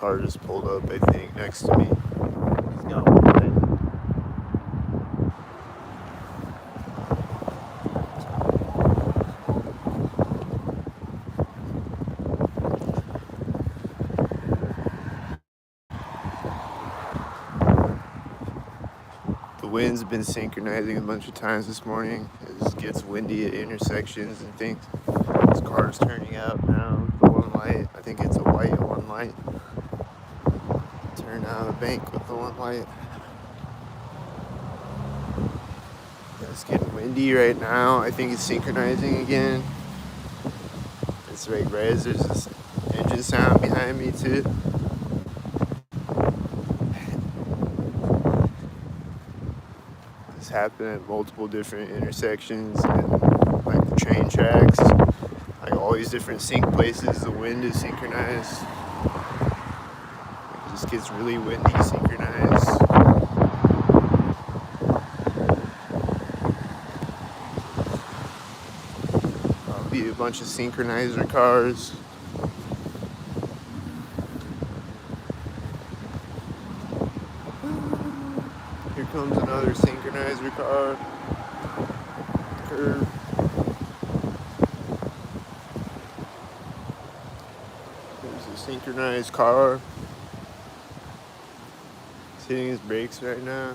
car just pulled up, I think, next to me. He's got one leg. The wind's been synchronizing a bunch of times this morning. It just gets windy at intersections and things. This car's turning out now. The one light, I think it's a white one light. Turn out a bank with the one light. It's getting windy right now. I think it's synchronizing again. It's right as there's this engine sound behind me too. This happened at multiple different intersections and like the train tracks. Like all these different sync places, the wind is synchronized. It just gets really windy, synchronized. Be a bunch of synchronizer cars. Here comes another synchronizer car. Curve. There's a synchronized car. He's hitting his brakes right now.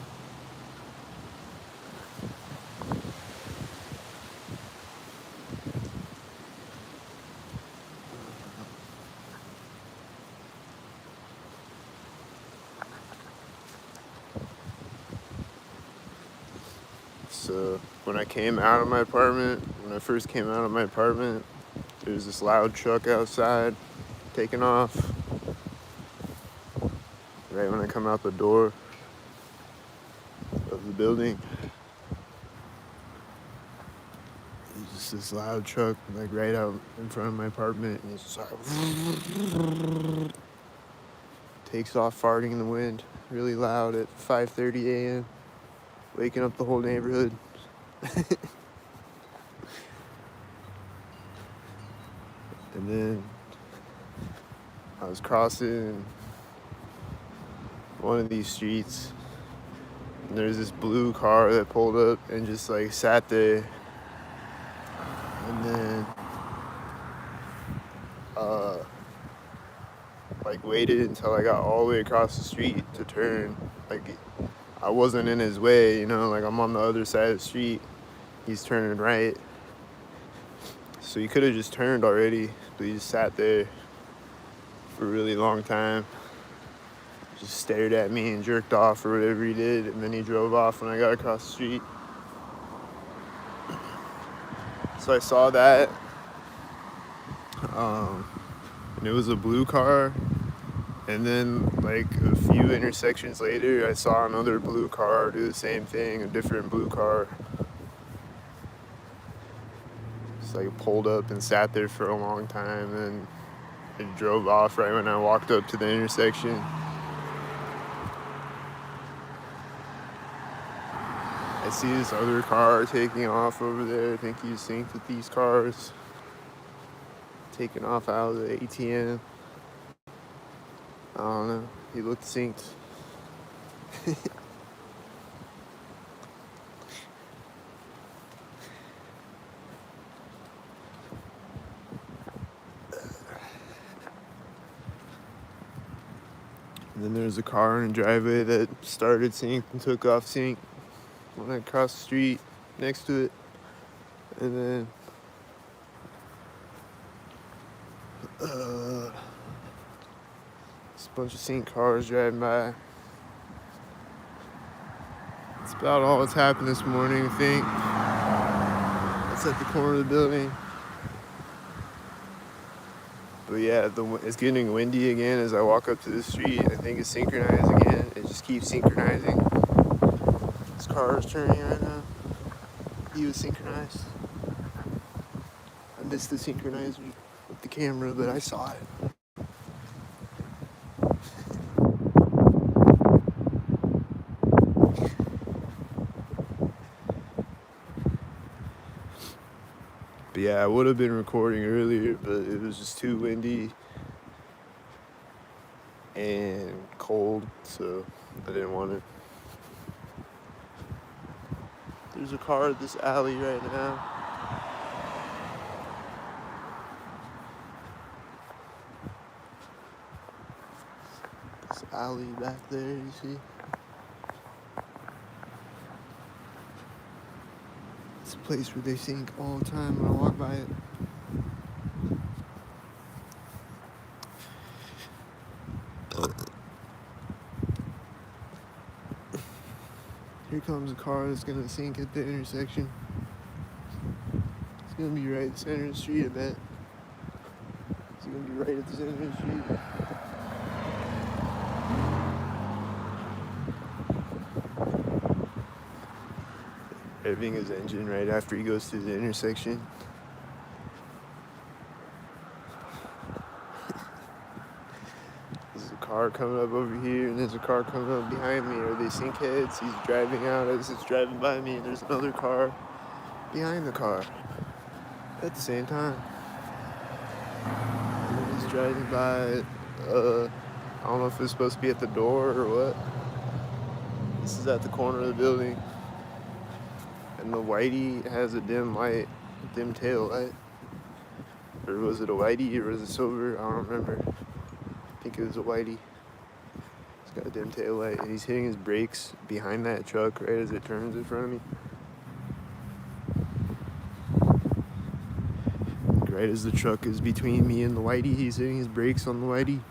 So when I first came out of my apartment, there was this loud truck outside taking off. Right when I come out the door of the building, there's just this loud truck like right out in front of my apartment, and it's just like takes off farting in the wind really loud at 5:30 a.m. waking up the whole neighborhood. And then I was crossing one of these streets, and there's this blue car that pulled up and just like sat there, and then like waited until I got all the way across the street to turn. Like I wasn't in his way, you know, like I'm on the other side of the street, he's turning right, so he could have just turned already, but he just sat there for a really long time, just stared at me and jerked off or whatever he did, and then he drove off when I got across the street. So I saw that, and it was a blue car, and then like a few intersections later I saw another blue car do the same thing, a different blue car. Just like pulled up and sat there for a long time, and it drove off right when I walked up to the intersection. I see this other car taking off over there. I think he's synced with these cars. Taking off out of the ATM. I don't know. He looked synced. And then there's a car in the driveway that started sync and took off sync when I crossed the street next to it. And then just a bunch of sync cars driving by. That's about all that's happened this morning, I think. It's at the corner of the building. But yeah, it's getting windy again as I walk up to the street. I think it's synchronized again. It just keeps synchronizing. This car is turning right now. He was synchronized. I missed the synchronizer with the camera, but I saw it. But yeah, I would have been recording earlier, but it was just too windy. and cold, so I didn't want it. There's a car at this alley right now. This alley back there, you see? It's a place where they sink all the time when I walk by it. Here comes a car that's gonna sink at the intersection. It's gonna be right at the center of the street, I bet. It's gonna be right at the center of the street. Revving his engine right after he goes through the intersection. There's a car coming up over here, and there's a car coming up behind me. Are they sink heads? He's driving out as it's driving by me, and there's another car behind the car at the same time. And he's driving by. I don't know if it's supposed to be at the door or what. This is at the corner of the building. And the whitey has a dim light, dim tail light. Or was it a whitey or was it silver? I don't remember. I think it was a whitey. It's got a dim tail light and he's hitting his brakes behind that truck right as it turns in front of me. Like right as the truck is between me and the whitey, he's hitting his brakes on the whitey.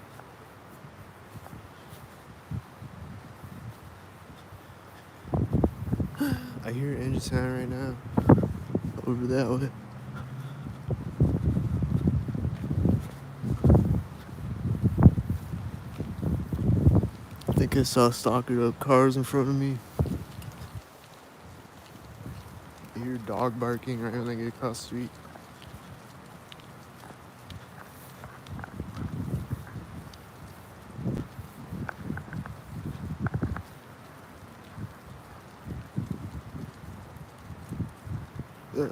I hear an engine sound right now. Over that way. I think I saw stalkered up cars in front of me. I hear a dog barking right when I get across the street. There.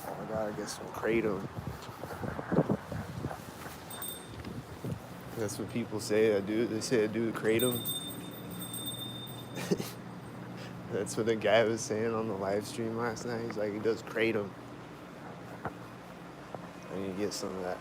Oh my god, I guess some kratom. That's what people say I do. They say I do the kratom. That's what the guy was saying on the live stream last night. He's like, he does kratom. I need to get some of that.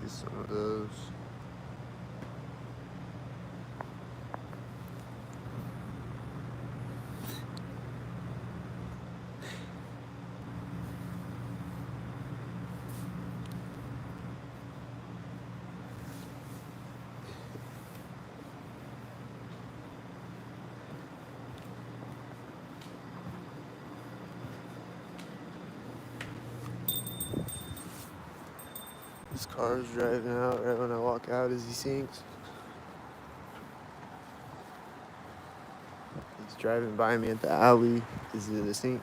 Get some of those. This car's driving out right when I walk out as he sinks. He's driving by me at the alley. Is it a sink?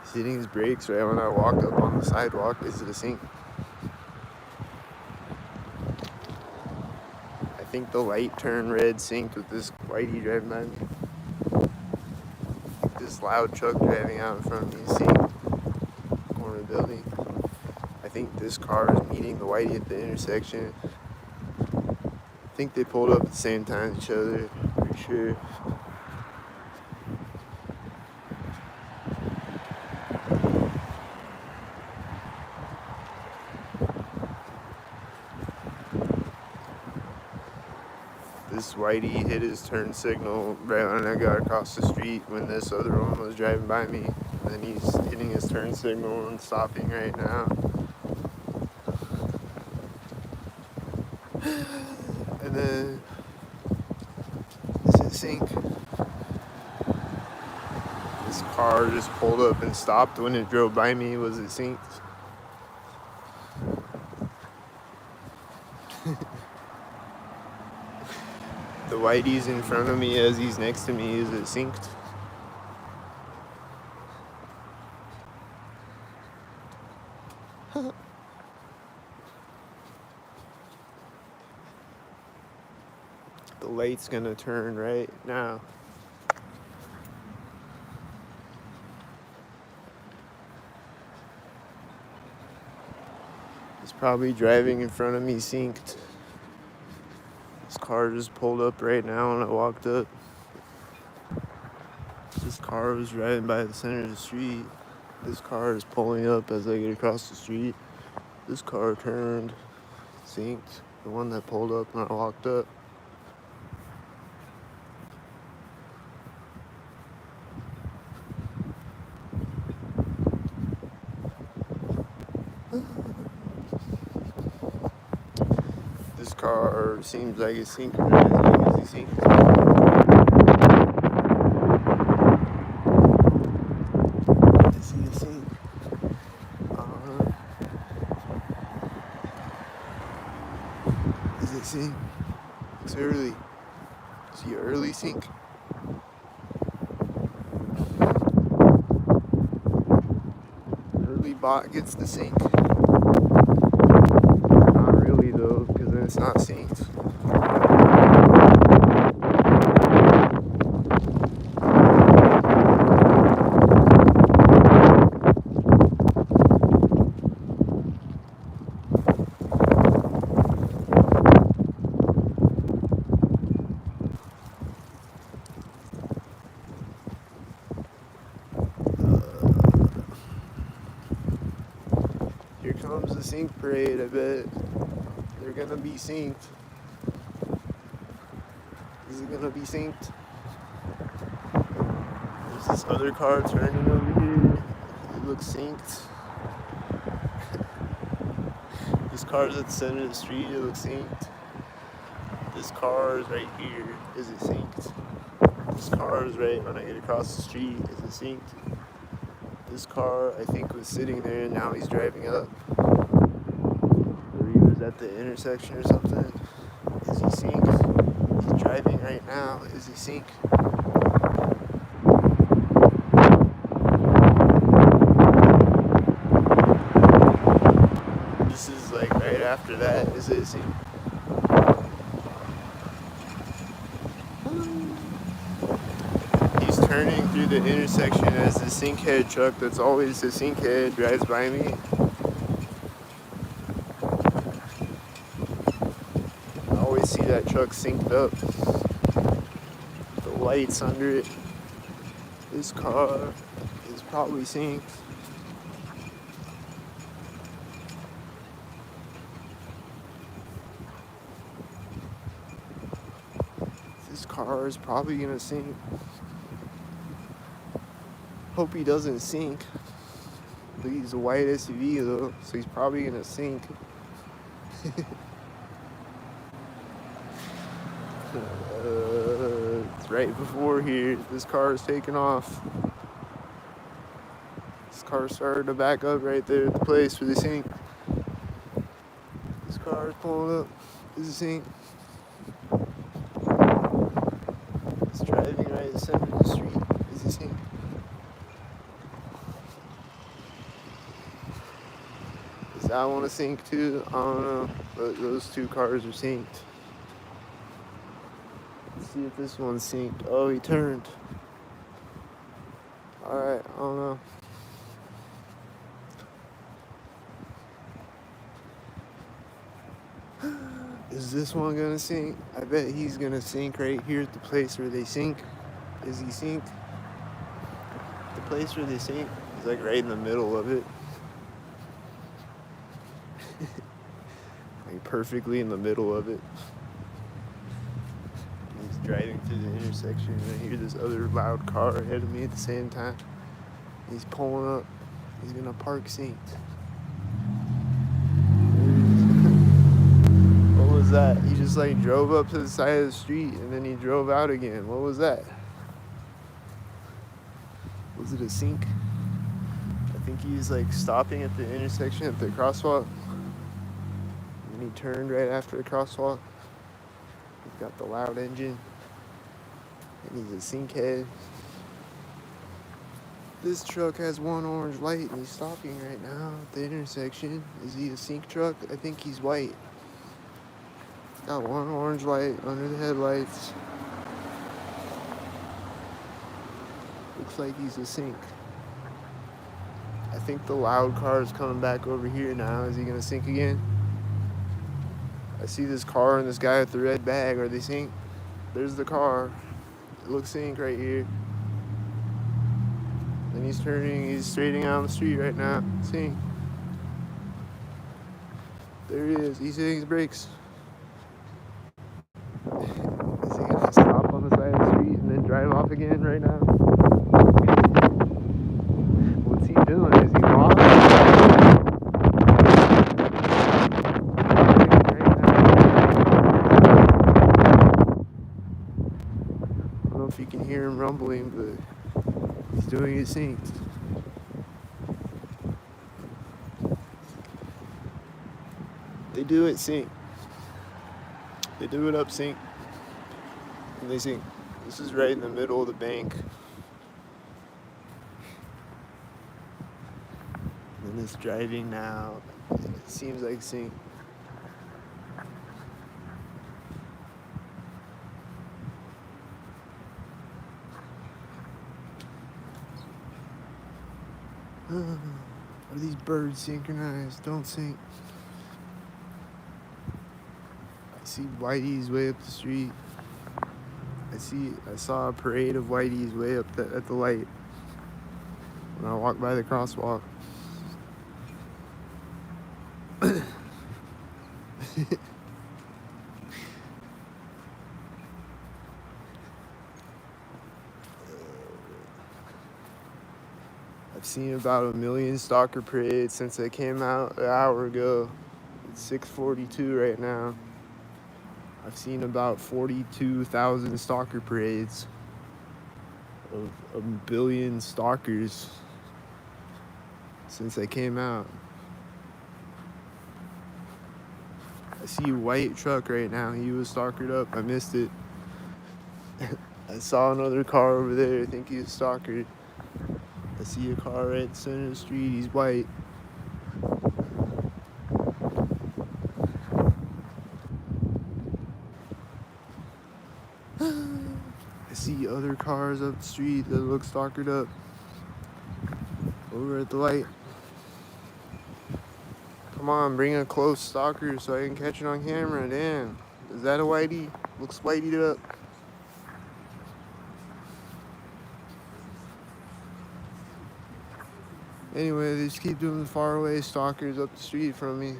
He's hitting his brakes right when I walk up on the sidewalk. Is it a sink? I think the light turned red synced with this whitey driving by me. This loud truck driving out in front of me, seeing corner of the building. I think this car is meeting the whitey at the intersection. I think they pulled up at the same time as each other, pretty sure. This whitey hit his turn signal right when I got across the street when this other one was driving by me. And then he's hitting his turn signal and stopping right now. And then sink. This car just pulled up and stopped when it drove by me. Was it synced? The whitey's in front of me as he's next to me. Is it synced? The light's gonna turn right now. He's probably driving in front of me synced. This car just pulled up right now and I walked up. This car was driving by the center of the street. This car is pulling up as I get across the street. This car turned, synced. The one that pulled up when I walked up. This car seems like it's synchronizing. Is he synced? Is he a sync? Is it sync? It's early. Is he early sync? Early bot gets the sync. Not really though, because then it's not synced. Here comes the sync parade, I bet. They're gonna be synced. Is it gonna be synced? There's this other car turning over here. It looks synced. This car's at the center of the street, it looks synced. This car is right here. Is it synced? This car is right when I get across the street. Is it synced? This car, I think, was sitting there and now he's driving up. Or he was at the intersection or something. Is he synced? He's driving right now. Is he synced? This is like right after that. Is it synced? He's turning through the intersection as the sinkhead truck that's always the sinkhead drives by me. I always see that truck synced up. The lights under it. This car is probably synced. This car is probably gonna sink. Hope he doesn't sink. But he's a white SUV though, so he's probably gonna sink. It's right before here. This car is taking off. This car started to back up right there at the place where they sink. This car is pulling up. Is it sink? It's driving right at the center of the street. Is it sink? Does that want to sink too? I don't know. But those two cars are synced. Let's see if this one's synced. Oh, he turned. Alright, I don't know. Is this one gonna sink? I bet he's gonna sink right here at the place where they sink. Is he synced? The place where they sink is like right in the middle of it. Like perfectly in the middle of it. He's driving through the intersection and I hear this other loud car ahead of me at the same time. He's pulling up. He's gonna park synced. What was was that? He just like drove up to the side of the street and then he drove out again. What was that? Was it a sink? I think he's like stopping at the intersection at the crosswalk. And he turned right after the crosswalk. He's got the loud engine. And he's a sink head. This truck has one orange light and he's stopping right now at the intersection. Is he a sink truck? I think he's white. Got one orange light under the headlights. Looks like he's a sink. I think the loud car is coming back over here now. Is he gonna sink again? I see this car and this guy with the red bag. Are they sink? There's the car. It looks sink right here. Then he's turning, he's straightening out on the street right now. Sink. There he is. He's hitting his brakes. Is he gonna stop on the side of the street and then drive off again right now? What's he doing? Is he lost? I don't know if you can hear him rumbling, but he's doing his sinks. They do it sink. They do it up sink. And they sink. This is right in the middle of the bank. And it's driving now. It seems like sink. Are these birds synchronized? Don't sink. I see whiteys way up the street. I saw a parade of whiteys way up at the light when I walked by the crosswalk. I've seen about 1 million stalker parades since they came out an hour ago. It's 6:42 right now. I've seen about 42,000 stalker parades of 1 billion stalkers since they came out. I see a white truck right now. He was stalkered up. I missed it. I saw another car over there. I think he was stalkered. I see a car right at the center of the street. He's white. I see other cars up the street that look stalkered up over at the light. Come on, bring a close stalker so I can catch it on camera. Damn. Is that a whitey? Looks whiteyed up. Anyway, they just keep doing far away stalkers up the street from me.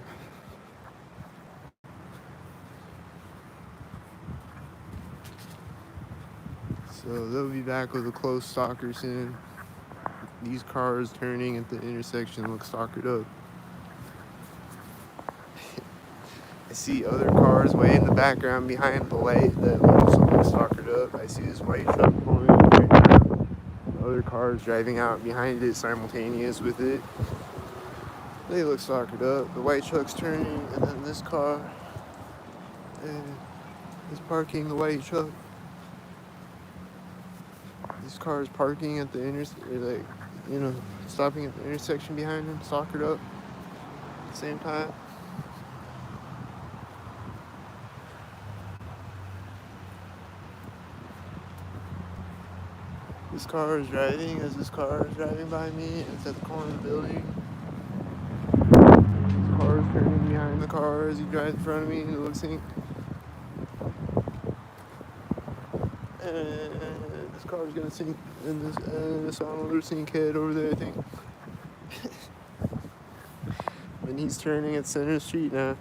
So they'll be back with a close stalker soon. These cars turning at the intersection look stalkered up. I see other cars way in the background behind the light that also look stalkered up. I see this white truck pulling up right now. Other cars driving out behind it simultaneous with it. They look stalkered up. The white truck's turning, and then this car is parking the white truck. This car is parking at the stopping at the intersection behind him, stalkered up at the same time. This car is driving as this car is driving by me. It's at the corner of the building. This car is turning behind the car as he drives in front of me, and it looks like. And this car is gonna sink. And I saw another sink head over there, I think. And he's turning at Center Street now.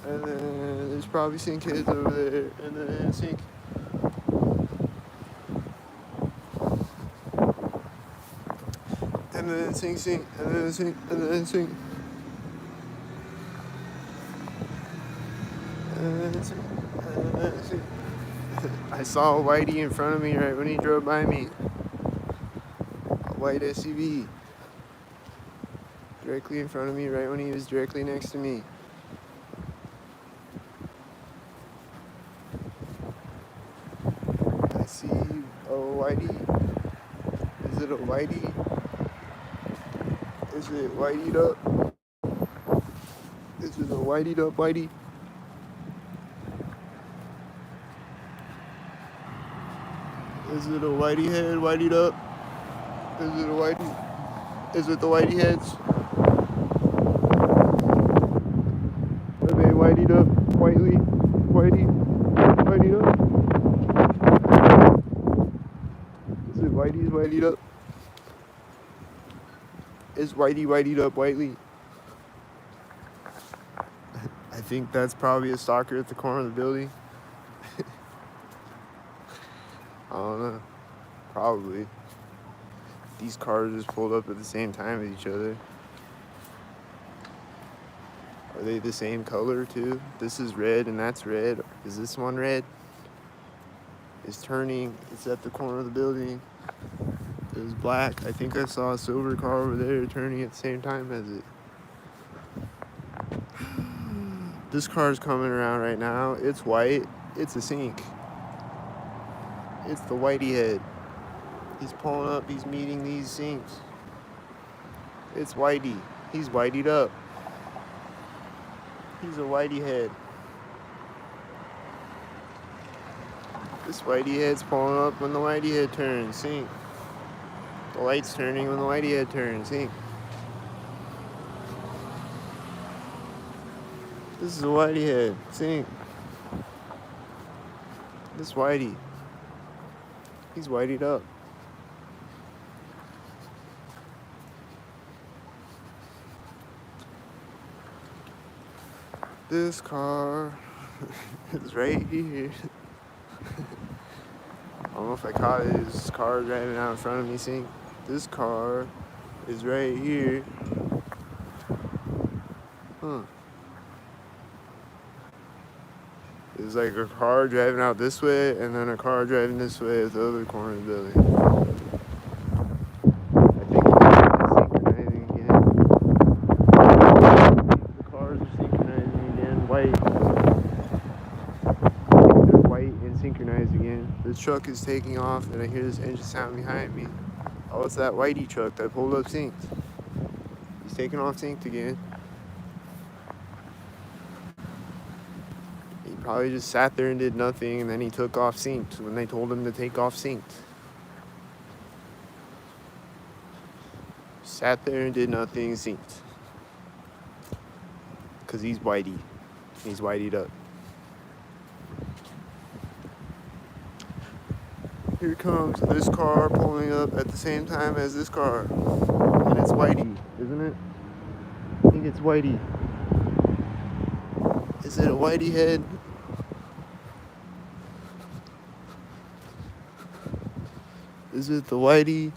And then there's probably sink heads over there, and then a sink. And then sink, and then sink, and then sink. I saw a Whitey in front of me right when he drove by me. A white SUV. Directly in front of me right when he was directly next to me. I see a Whitey. Is it a Whitey? Is it Whiteyed up? Is it a Whiteyed up Whitey? Is it a Whitey head Whiteyed up? Is it a Whitey? Is it the Whitey heads? Are they Whiteyed up? Whitey? Whiteyed up? Is it Whitey's Whiteyed up? Is Whitey Whiteyed up Whitey? I think that's probably a stalker at the corner of the building. I don't know. Probably. These cars just pulled up at the same time as each other. Are they the same color too? This is red and that's red. Is this one red? It's turning. It's at the corner of the building. It was black. I think I saw a silver car over there turning at the same time as it. This car's coming around right now. It's white. It's a sink. It's the Whitey head. He's pulling up. He's meeting these sinks. It's Whitey. He's Whiteyed up. He's a Whitey head. This Whitey head's pulling up when the Whitey head turns. Sink. The light's turning when the Whitey head turns. Sink. This is a Whitey head. Sink. This Whitey. He's Whiteyed up. This car is right here. I don't know if I caught his car driving out in front of me. Sink. This car is right here. Huh. There's like a car driving out this way and then a car driving this way at the other corner of the building. I think it's synchronizing again. The cars are synchronizing again. White. They're white and synchronized again. The truck is taking off and I hear this engine sound behind me. Oh, it's that Whitey truck that pulled up synced. He's taking off synced again. He probably just sat there and did nothing, and then he took off synced when they told him to take off synced. Sat there and did nothing, synced. Because he's Whitey. He's Whiteyed up. Here comes this car pulling up at the same time as this car. And it's Whitey, isn't it? I think it's Whitey. Is it a Whitey head? Is it the Whitey?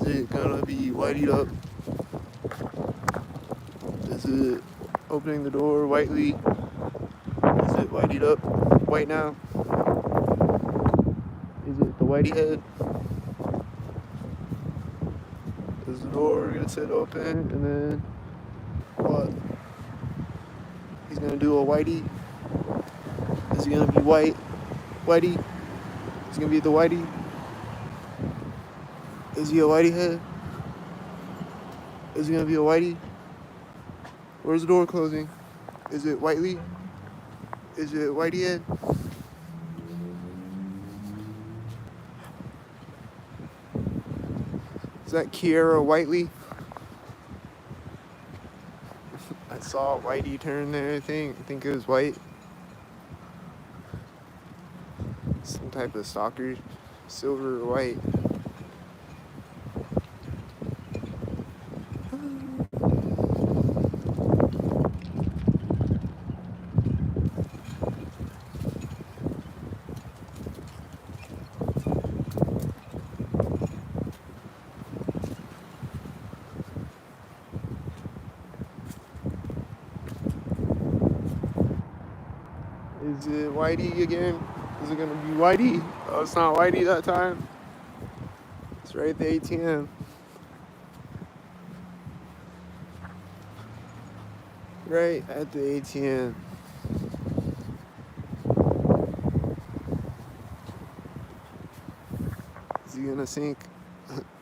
Is it gonna be Whiteyed up? Is it opening the door whitely? Is it Whiteyed up? White now? Is it the Whitey head? Is the door gonna sit open and then what? He's gonna do a Whitey? Is he gonna be white? Whitey? Is he gonna be the Whitey? Is he a Whitey head? Is he gonna be a Whitey? Where's the door closing? Is it Whitely? Is it Whitey head? Is that Kiera Whiteley? I saw a Whitey turn there, I think it was white. Some type of stalker, silver or white. Is it Whitey again? Is it gonna be Whitey? Oh, it's not Whitey that time. It's right at the ATM. Right at the ATM. Is he gonna sink?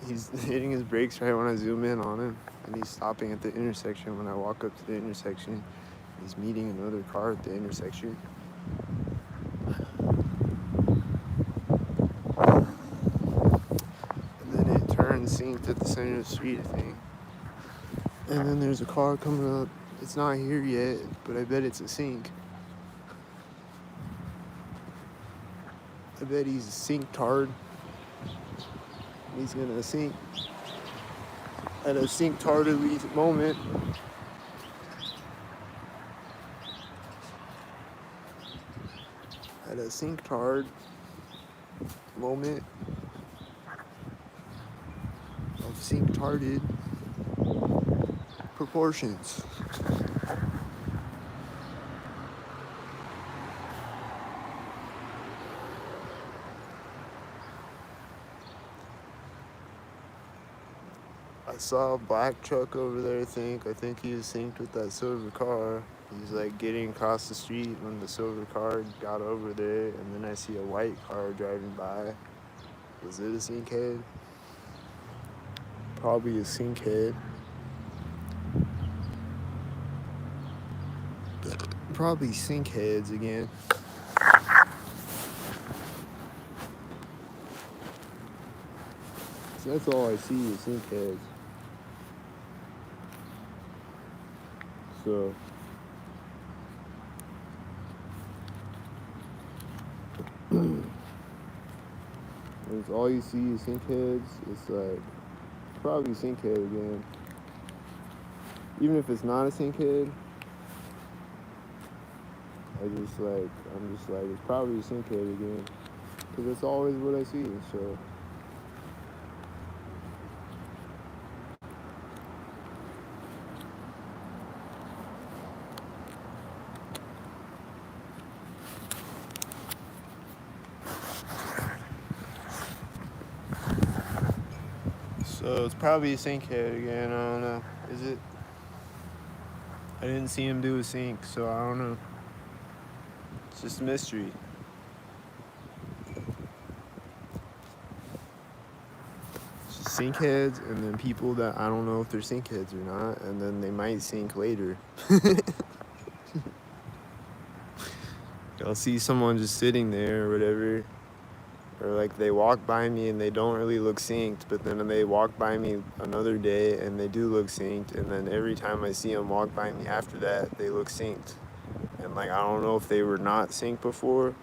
He's hitting his brakes right when I zoom in on him. And he's stopping at the intersection when I walk up to the intersection. He's meeting another car at the intersection. And then it turns synced at the center of the street, I think. And then there's a car coming up. It's not here yet, but I bet it's a sync. I bet he's a synced hard. He's gonna sync at a synced hardly moment. At a synced hard moment of synced hearted proportions. I saw a black truck over there, I think he was synced with that silver car. He's like getting across the street when the silver car got over there, and then I see a white car driving by. Was it a sync head? Probably a sync head. Probably sync heads again. So that's all I see is sync heads. So it's all you see is sync heads. It's like probably sync head again. Even if it's not a sync head, I'm just like it's probably a sync head again, because that's always what I see. So it's probably a sync head again. I don't know. Is it? I didn't see him do a sync, so I don't know. It's just a mystery. It's just sync heads, and then people that I don't know if they're sync heads or not, and then they might sync later. I'll see someone just sitting there or whatever, or like they walk by me and they don't really look synced, but then they walk by me another day and they do look synced, and then every time I see them walk by me after that, they look synced. And like I don't know if they were not synced before,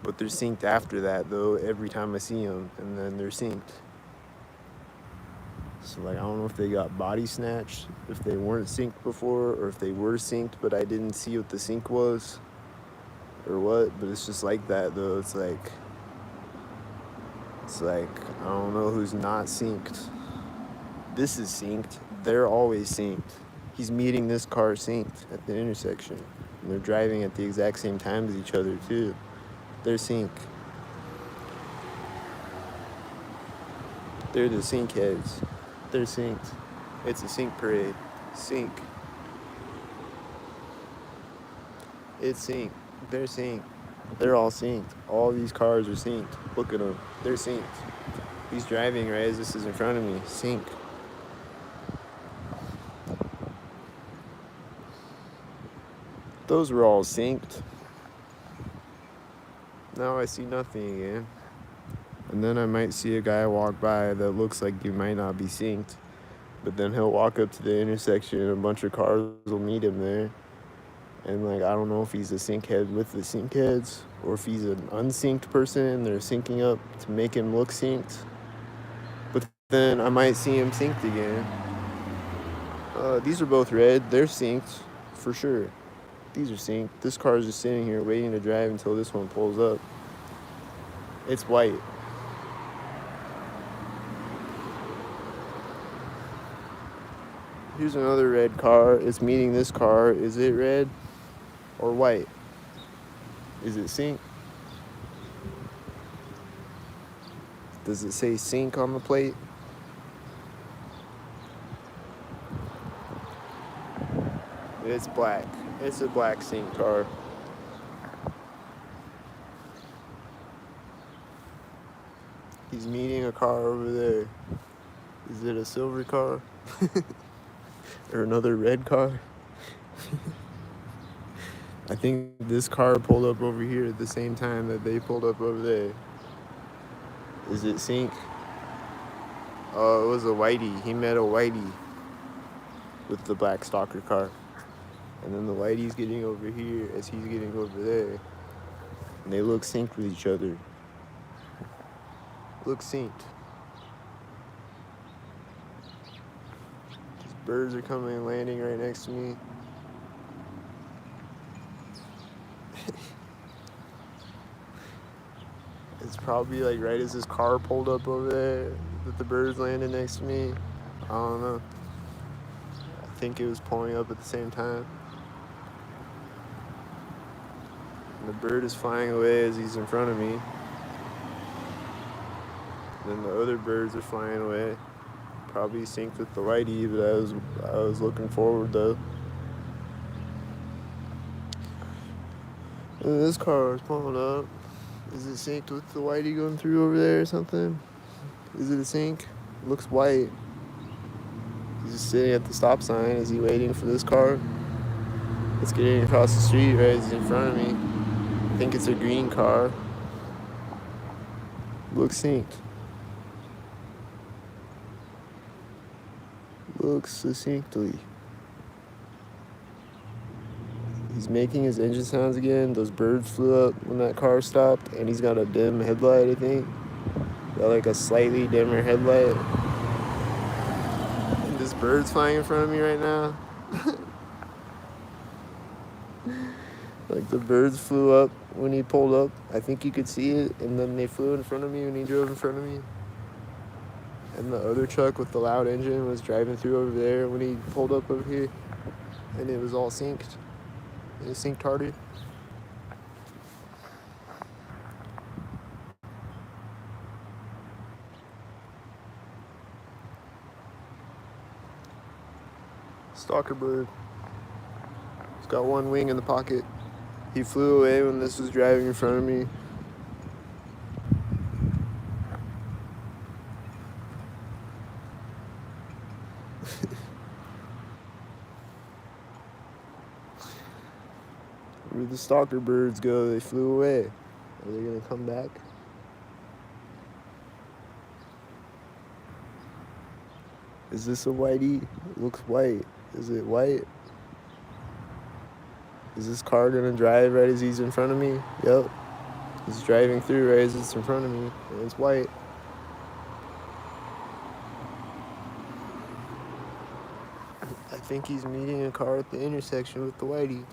but they're synced after that though every time I see them, and then they're synced. So like I don't know if they got body snatched, if they weren't synced before, or if they were synced but I didn't see what the sync was, or what. But it's just like that though. It's like I don't know who's not synced. This is synced. They're always synced. He's meeting this car synced at the intersection. And they're driving at the exact same time as each other too. They're synced. They're the sync heads. They're synced. It's a sync parade. Sync. It's synced. They're synced. They're all synced. All these cars are synced. Look at them. They're synced. He's driving right as this is in front of me. Sync. Those were all synced. Now I see nothing again. And then I might see a guy walk by that looks like he might not be synced. But then he'll walk up to the intersection and a bunch of cars will meet him there. And like I don't know if he's a sync head with the sync heads, or if he's an unsynced person and they're syncing up to make him look synced. But then I might see him synced again. These are both red. They're synced for sure. These are synced. This car is just sitting here waiting to drive until this one pulls up. It's white. Here's another red car. It's meeting this car. Is it red or white? Is it sync? Does it say sync on the plate? It's black. It's a black sync car. He's meeting a car over there. Is it a silver car? Or another red car? I think this car pulled up over here at the same time that they pulled up over there. Is it sync? Oh, it was a whitey. He met a whitey with the black stalker car. And then the whitey's getting over here as he's getting over there. And they look synced with each other. Look synced. These birds are coming and landing right next to me. It's probably like right as this car pulled up over there that the birds landed next to me. I don't know. I think it was pulling up at the same time. And the bird is flying away as he's in front of me. And then the other birds are flying away. Probably synced with the whitey, but I was looking forward though. And this car is pulling up. Is it synced with the whitey going through over there or something? Is it a sync? It looks white. He's just sitting at the stop sign. Is he waiting for this car? It's getting across the street right as he's in front of me. I think it's a green car. Looks synced. Looks succinctly. He's making his engine sounds again. Those birds flew up when that car stopped, and he's got a dim headlight, I think. Got like a slightly dimmer headlight. And this bird's flying in front of me right now. Like the birds flew up when he pulled up. I think you could see it, and then they flew in front of me when he drove in front of me. And the other truck with the loud engine was driving through over there when he pulled up over here. And it was all synced. It was synced harder. Stalker bird. He's got one wing in the pocket. He flew away when this was driving in front of me. Where'd the stalker birds go? They flew away. Are they gonna come back? Is this a whitey? It looks white. Is it white? Is this car gonna drive right as he's in front of me? Yep. He's driving through right as it's in front of me. And it's white. I think he's meeting a car at the intersection with the whitey.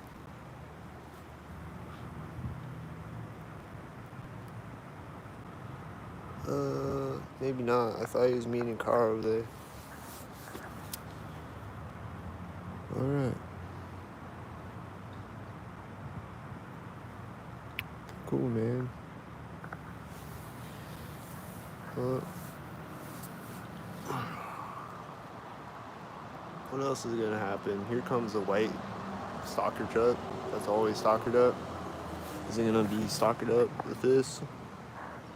Maybe not. I thought he was meeting a car over there. Alright. Cool, man. What else is gonna happen? Here comes a white stalker truck that's always stalkered up. Is it gonna be stalkered up with this?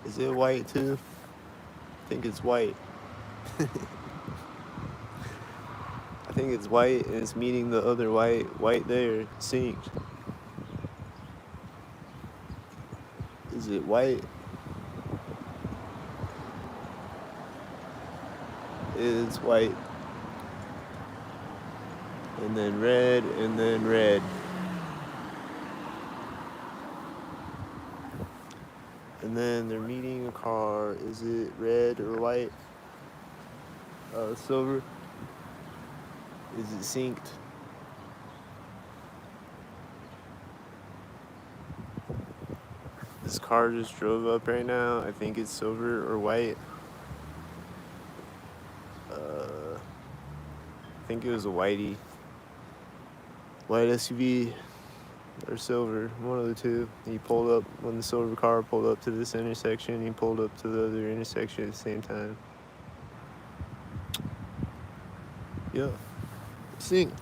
Is it white too? I think it's white. I think it's white and it's meeting the other white there, synced. Is it white? It's white. And then red, and then red. And then they're meeting a car. Is it red or white? Silver. Is it synced? This car just drove up right now. I think it's silver or white. I think it was a whitey. White SUV. or silver, one of the two. He pulled up when the silver car pulled up to this intersection. He pulled up to the other intersection at the same time. Yeah. Sing.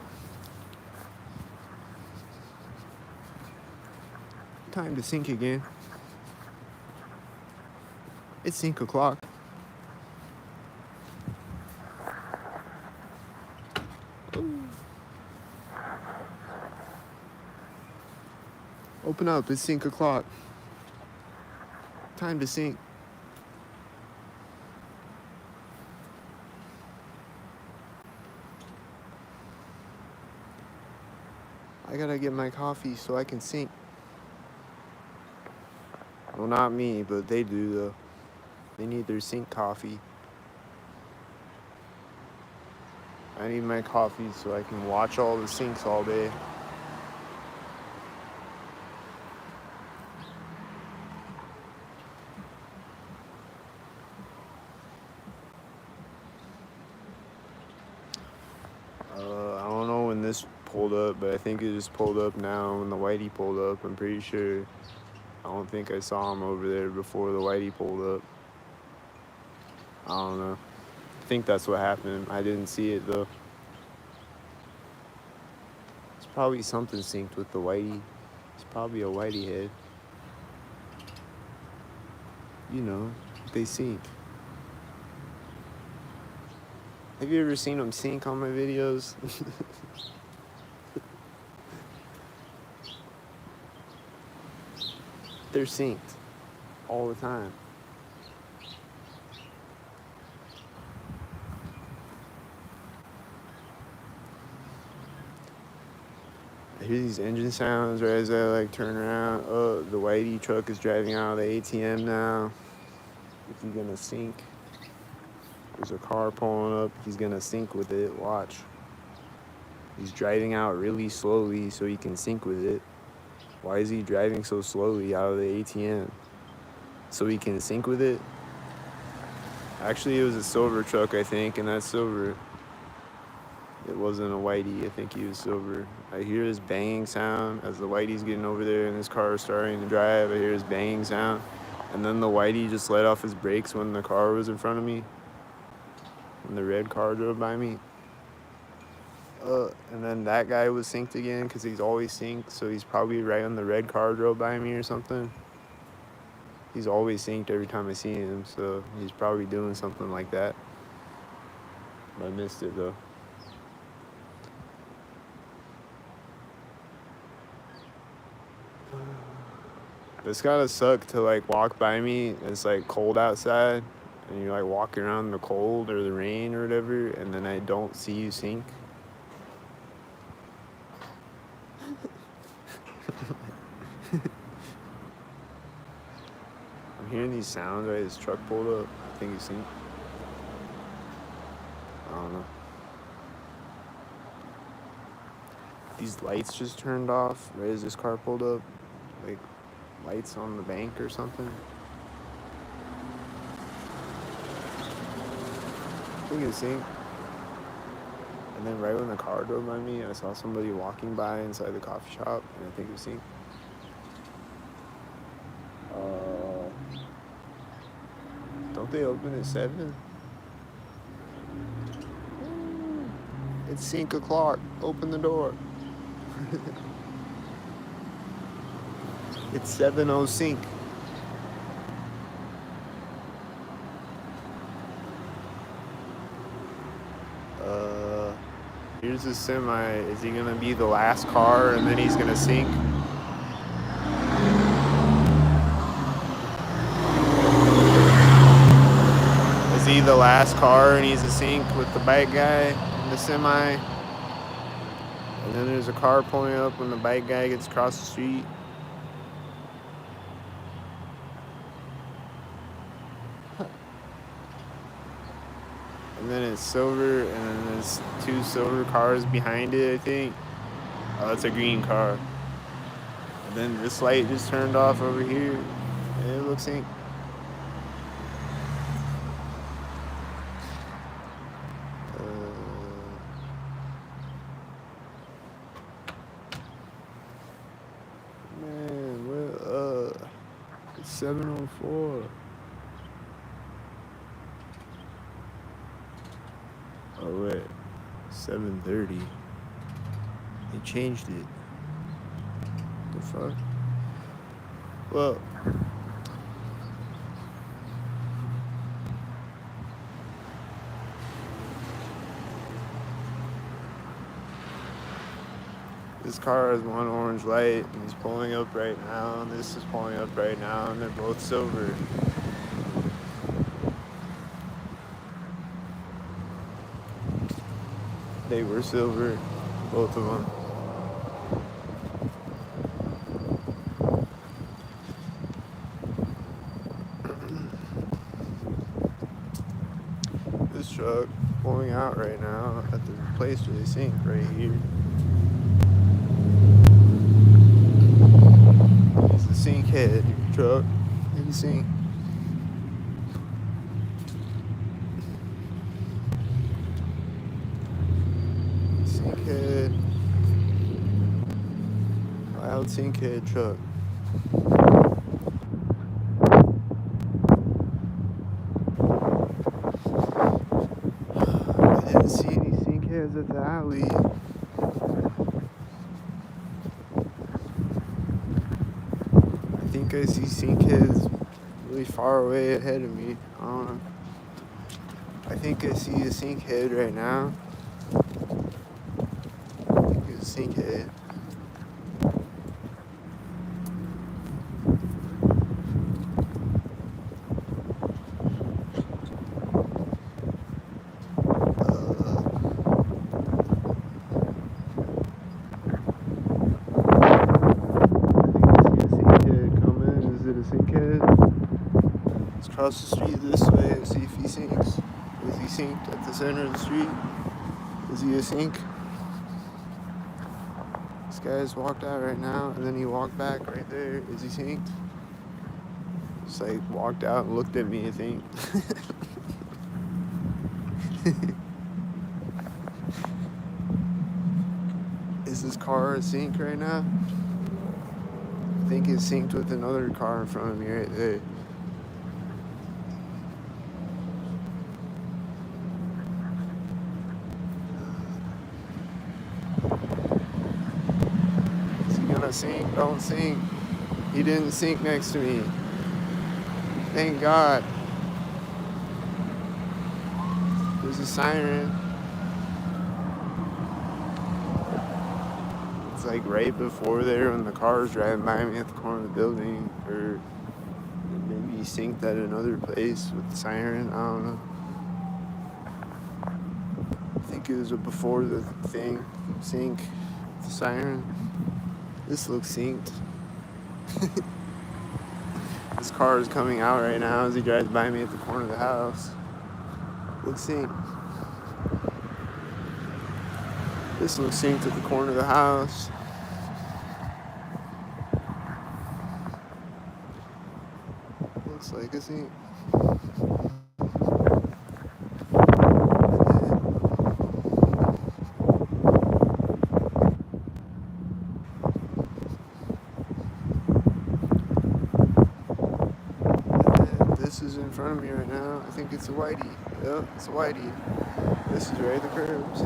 Time to sync again. It's sync o'clock. Open up, it's sync o'clock. Time to sync. I gotta get my coffee so I can sync. Well, not me, but they do though. They need their sync coffee. I need my coffee so I can watch all the syncs all day. I don't know when this pulled up, but I think it just pulled up now when the Whitey pulled up. I'm pretty sure. I don't think I saw him over there before the Whitey pulled up. I don't know. I think that's what happened. I didn't see it though. It's probably something synced with the Whitey. It's probably a Whitey head. You know, they sync. Have you ever seen them sync on my videos? They're synced all the time. I hear these engine sounds right as I like turn around. Oh, the Whitey truck is driving out of the ATM now. If he's gonna sync. There's a car pulling up. He's gonna sync with it. Watch. He's driving out really slowly so he can sync with it. Why is he driving so slowly out of the ATM? So he can sync with it? Actually, it was a silver truck, I think, and that's silver. It wasn't a Whitey. I think he was silver. I hear his banging sound as the Whitey's getting over there and his car is starting to drive. I hear his banging sound. And then the Whitey just let off his brakes when the car was in front of me. When the red car drove by me. And then that guy was synced again because he's always synced. So he's probably right when the red car drove by me or something. He's always synced every time I see him. So he's probably doing something like that. I missed it though. It's gotta suck to like walk by me. It's like cold outside, and you're like walking around in the cold or the rain or whatever, and then I don't see you sync. I'm hearing these sounds right as this truck pulled up. I think you synced. I don't know. These lights just turned off right as this car pulled up. Like lights on the bank or something. I think it's synced. And then right when the car drove by me, I saw somebody walking by inside the coffee shop, and I think it was synced. Don't they open at 7? It's sync o'clock. Open the door. It's 7:00 sync. Here's a semi. Is he gonna be the last car and then he's gonna sync? Is he the last car and he's a sync with the bike guy and the semi? And then there's a car pulling up when the bike guy gets across the street. And then it's silver, and then there's 2 silver cars behind it, I think. Oh, that's a green car. And then this light just turned off over here, and it looks synced. 7:04. Oh wait, 7:30. They changed it. The fuck? Well, this car has one orange light, and he's pulling up right now, and this is pulling up right now, and they're both silver. They were silver, both of them. This truck pulling out right now at the place where they sink right here. It's the sink head truck. You can sink. Sink head. Wild sink head truck. I didn't see any sink heads at the alley. I think I see sink heads really far away ahead of me. I don't know. I think I see a sink head right now. I think it's a sink head. Let's cross the street this way and see if he sinks. Is he sinked at the center of the street? Is he a sink? This guy's walked out right now, and then he walked back right there. Is he sinked? Just like walked out and looked at me, I think. Is this car a sink right now? I think it's synced with another car in front of me right there. Is he gonna sink? Don't sink. He didn't sink next to me. Thank God. There's a siren. It's like right before there when the car was driving by me at the corner of the building, or maybe he synced at another place with the siren. I don't know. I think it was before the thing sync, the siren. This looks synced. This car is coming out right now as he drives by me at the corner of the house. Looks synced. This looks synced at the corner of the house. Looks like a sync. This is in front of me right now. I think it's a whitey. Yep, it's a whitey. This is right at the curb. See?